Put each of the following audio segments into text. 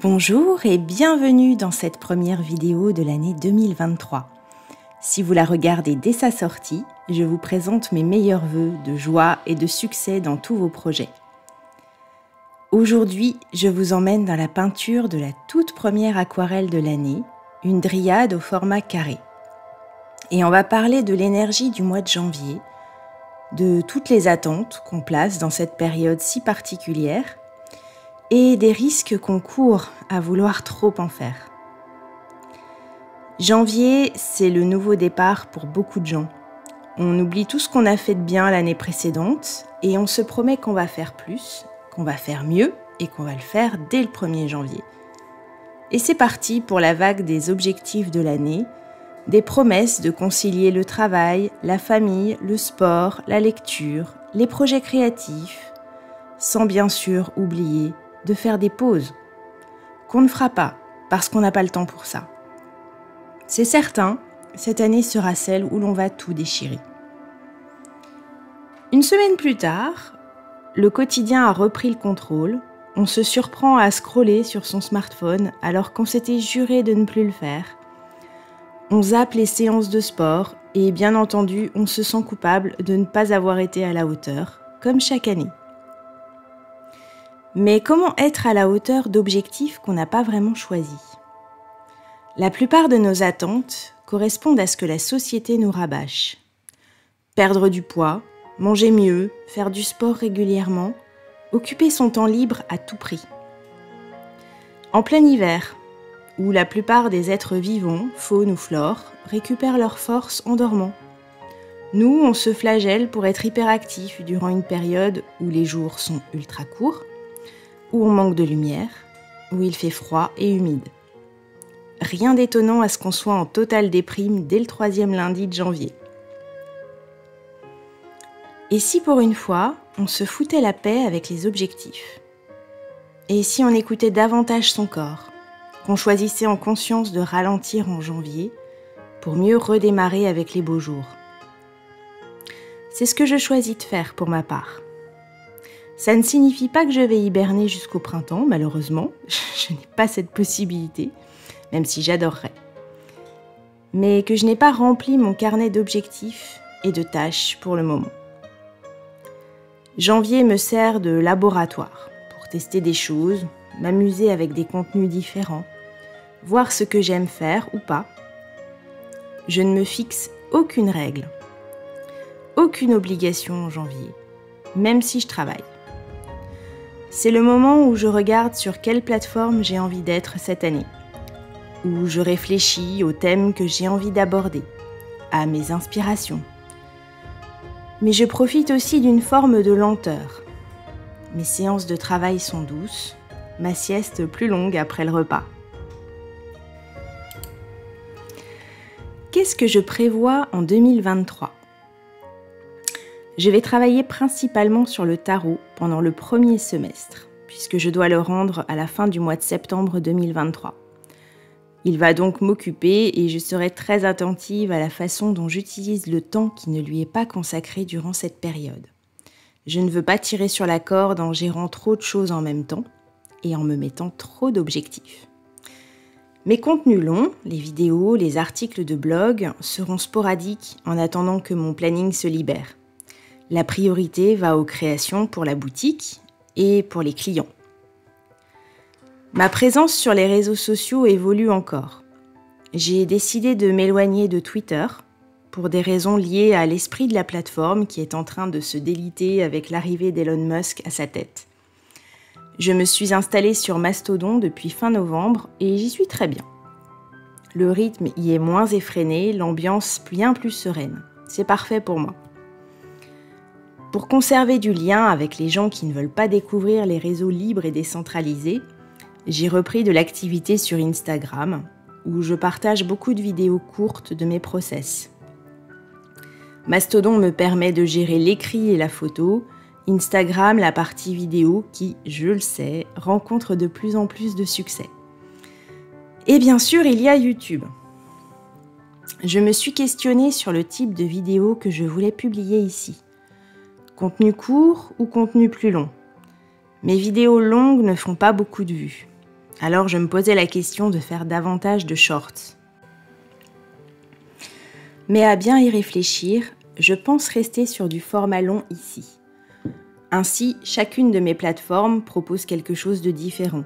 Bonjour et bienvenue dans cette première vidéo de l'année 2023. Si vous la regardez dès sa sortie, je vous présente mes meilleurs vœux de joie et de succès dans tous vos projets. Aujourd'hui, je vous emmène dans la peinture de la toute première aquarelle de l'année, une dryade au format carré. Et on va parler de l'énergie du mois de janvier, de toutes les attentes qu'on place dans cette période si particulière, et des risques qu'on court à vouloir trop en faire. Janvier, c'est le nouveau départ pour beaucoup de gens. On oublie tout ce qu'on a fait de bien l'année précédente et on se promet qu'on va faire plus, qu'on va faire mieux et qu'on va le faire dès le 1er janvier. Et c'est parti pour la vague des objectifs de l'année, des promesses de concilier le travail, la famille, le sport, la lecture, les projets créatifs, sans bien sûr oublier de faire des pauses, qu'on ne fera pas parce qu'on n'a pas le temps pour ça. C'est certain, cette année sera celle où l'on va tout déchirer. Une semaine plus tard, le quotidien a repris le contrôle, on se surprend à scroller sur son smartphone alors qu'on s'était juré de ne plus le faire. On zappe les séances de sport et bien entendu, on se sent coupable de ne pas avoir été à la hauteur, comme chaque année. Mais comment être à la hauteur d'objectifs qu'on n'a pas vraiment choisis ? La plupart de nos attentes correspondent à ce que la société nous rabâche. Perdre du poids, manger mieux, faire du sport régulièrement, occuper son temps libre à tout prix. En plein hiver, où la plupart des êtres vivants, faune ou flore, récupèrent leur force en dormant. Nous, on se flagelle pour être hyperactifs durant une période où les jours sont ultra courts, où on manque de lumière, où il fait froid et humide. Rien d'étonnant à ce qu'on soit en totale déprime dès le 3e lundi de janvier. Et si pour une fois, on se foutait la paix avec les objectifs ? Et si on écoutait davantage son corps, qu'on choisissait en conscience de ralentir en janvier pour mieux redémarrer avec les beaux jours ? C'est ce que je choisis de faire pour ma part. Ça ne signifie pas que je vais hiberner jusqu'au printemps, malheureusement. Je n'ai pas cette possibilité, même si j'adorerais. Mais que je n'ai pas rempli mon carnet d'objectifs et de tâches pour le moment. Janvier me sert de laboratoire pour tester des choses, m'amuser avec des contenus différents, voir ce que j'aime faire ou pas. Je ne me fixe aucune règle, aucune obligation en janvier, même si je travaille. C'est le moment où je regarde sur quelle plateforme j'ai envie d'être cette année, où je réfléchis aux thèmes que j'ai envie d'aborder, à mes inspirations. Mais je profite aussi d'une forme de lenteur. Mes séances de travail sont douces, ma sieste plus longue après le repas. Qu'est-ce que je prévois en 2023 ? Je vais travailler principalement sur le tarot pendant le 1er semestre, puisque je dois le rendre à la fin du mois de septembre 2023. Il va donc m'occuper et je serai très attentive à la façon dont j'utilise le temps qui ne lui est pas consacré durant cette période. Je ne veux pas tirer sur la corde en gérant trop de choses en même temps et en me mettant trop d'objectifs. Mes contenus longs, les vidéos, les articles de blog, seront sporadiques en attendant que mon planning se libère. La priorité va aux créations pour la boutique et pour les clients. Ma présence sur les réseaux sociaux évolue encore. J'ai décidé de m'éloigner de Twitter pour des raisons liées à l'esprit de la plateforme qui est en train de se déliter avec l'arrivée d'Elon Musk à sa tête. Je me suis installée sur Mastodon depuis fin novembre et j'y suis très bien. Le rythme y est moins effréné, l'ambiance bien plus sereine. C'est parfait pour moi. Pour conserver du lien avec les gens qui ne veulent pas découvrir les réseaux libres et décentralisés, j'ai repris de l'activité sur Instagram, où je partage beaucoup de vidéos courtes de mes process. Mastodon me permet de gérer l'écrit et la photo, Instagram la partie vidéo qui, je le sais, rencontre de plus en plus de succès. Et bien sûr, il y a YouTube. Je me suis questionnée sur le type de vidéo que je voulais publier ici. Contenu court ou contenu plus long ? Mes vidéos longues ne font pas beaucoup de vues. Alors je me posais la question de faire davantage de shorts. Mais à bien y réfléchir, je pense rester sur du format long ici. Ainsi, chacune de mes plateformes propose quelque chose de différent.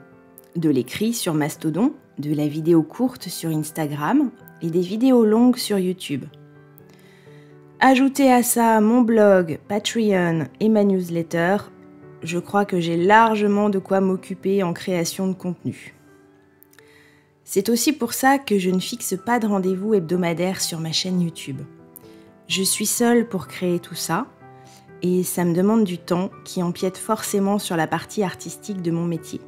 De l'écrit sur Mastodon, de la vidéo courte sur Instagram et des vidéos longues sur YouTube. Ajoutez à ça mon blog, Patreon et ma newsletter, je crois que j'ai largement de quoi m'occuper en création de contenu. C'est aussi pour ça que je ne fixe pas de rendez-vous hebdomadaire sur ma chaîne YouTube. Je suis seule pour créer tout ça et ça me demande du temps qui empiète forcément sur la partie artistique de mon métier.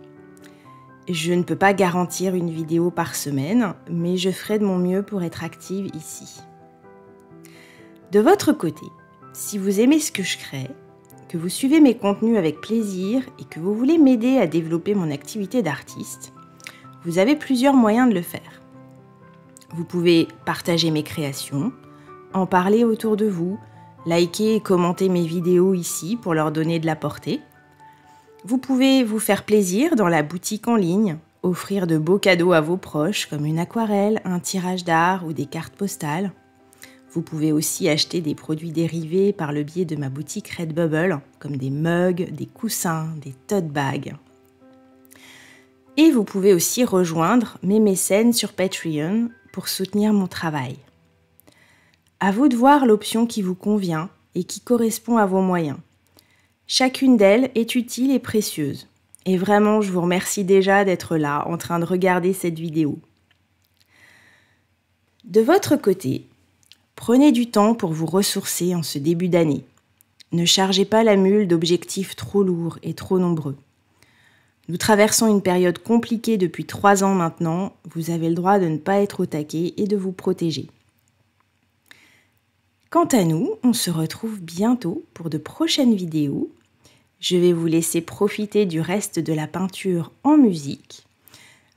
Je ne peux pas garantir une vidéo par semaine, mais je ferai de mon mieux pour être active ici. De votre côté, si vous aimez ce que je crée, que vous suivez mes contenus avec plaisir et que vous voulez m'aider à développer mon activité d'artiste, vous avez plusieurs moyens de le faire. Vous pouvez partager mes créations, en parler autour de vous, liker et commenter mes vidéos ici pour leur donner de la portée. Vous pouvez vous faire plaisir dans la boutique en ligne, offrir de beaux cadeaux à vos proches comme une aquarelle, un tirage d'art ou des cartes postales. Vous pouvez aussi acheter des produits dérivés par le biais de ma boutique Redbubble, comme des mugs, des coussins, des tote bags. Et vous pouvez aussi rejoindre mes mécènes sur Patreon pour soutenir mon travail. À vous de voir l'option qui vous convient et qui correspond à vos moyens. Chacune d'elles est utile et précieuse. Et vraiment, je vous remercie déjà d'être là, en train de regarder cette vidéo. De votre côté, prenez du temps pour vous ressourcer en ce début d'année. Ne chargez pas la mule d'objectifs trop lourds et trop nombreux. Nous traversons une période compliquée depuis 3 ans maintenant. Vous avez le droit de ne pas être au taquet et de vous protéger. Quant à nous, on se retrouve bientôt pour de prochaines vidéos. Je vais vous laisser profiter du reste de la peinture en musique.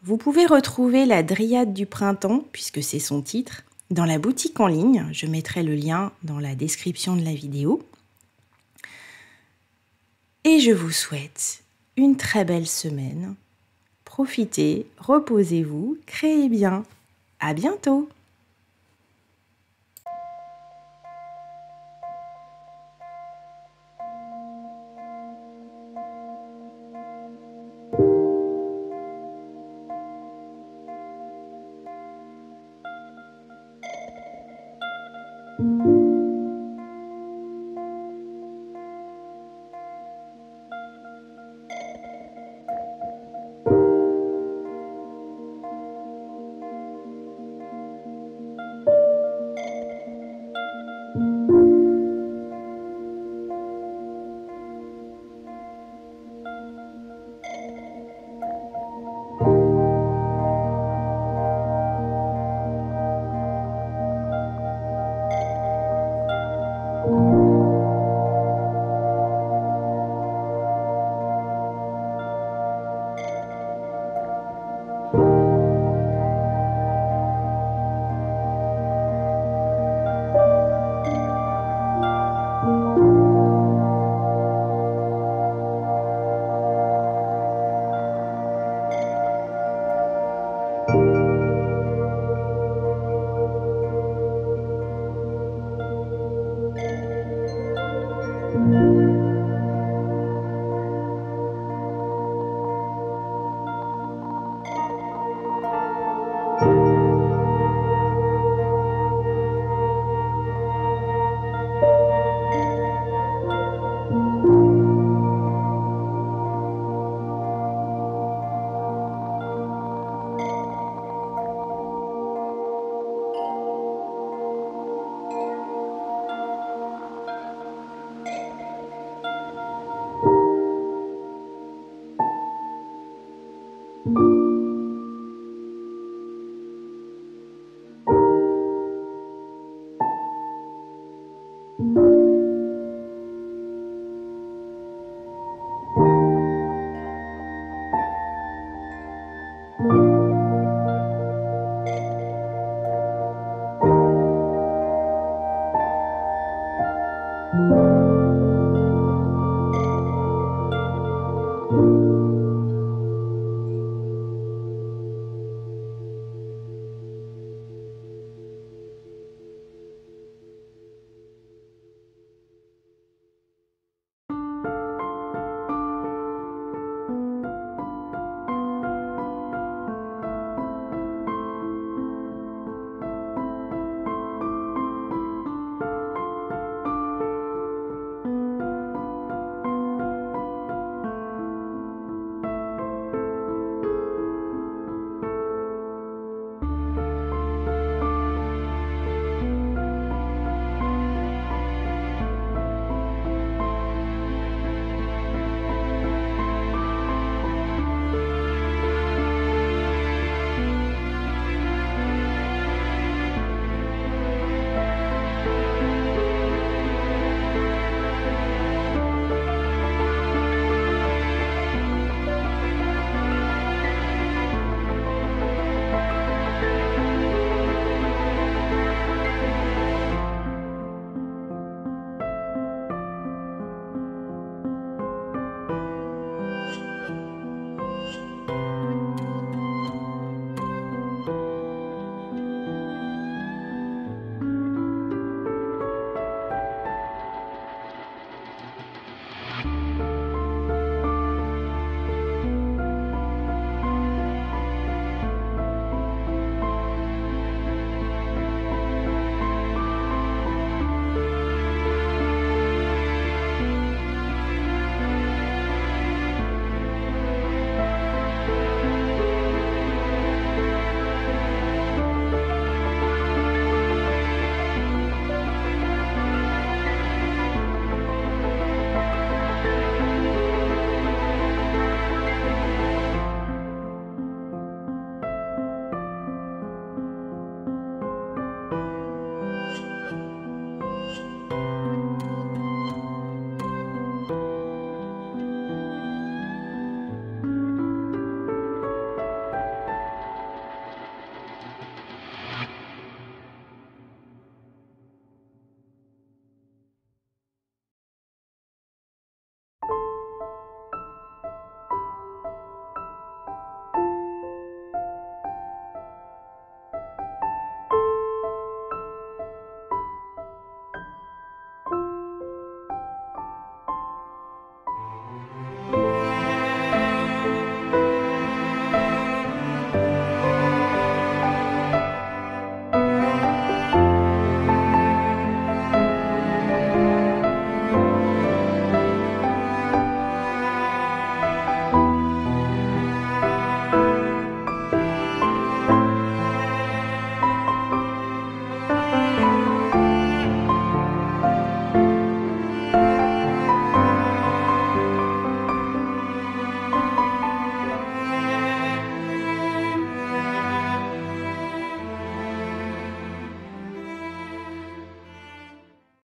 Vous pouvez retrouver la Dryade du printemps, puisque c'est son titre, dans la boutique en ligne. Je mettrai le lien dans la description de la vidéo. Et je vous souhaite une très belle semaine. Profitez, reposez-vous, créez bien. À bientôt!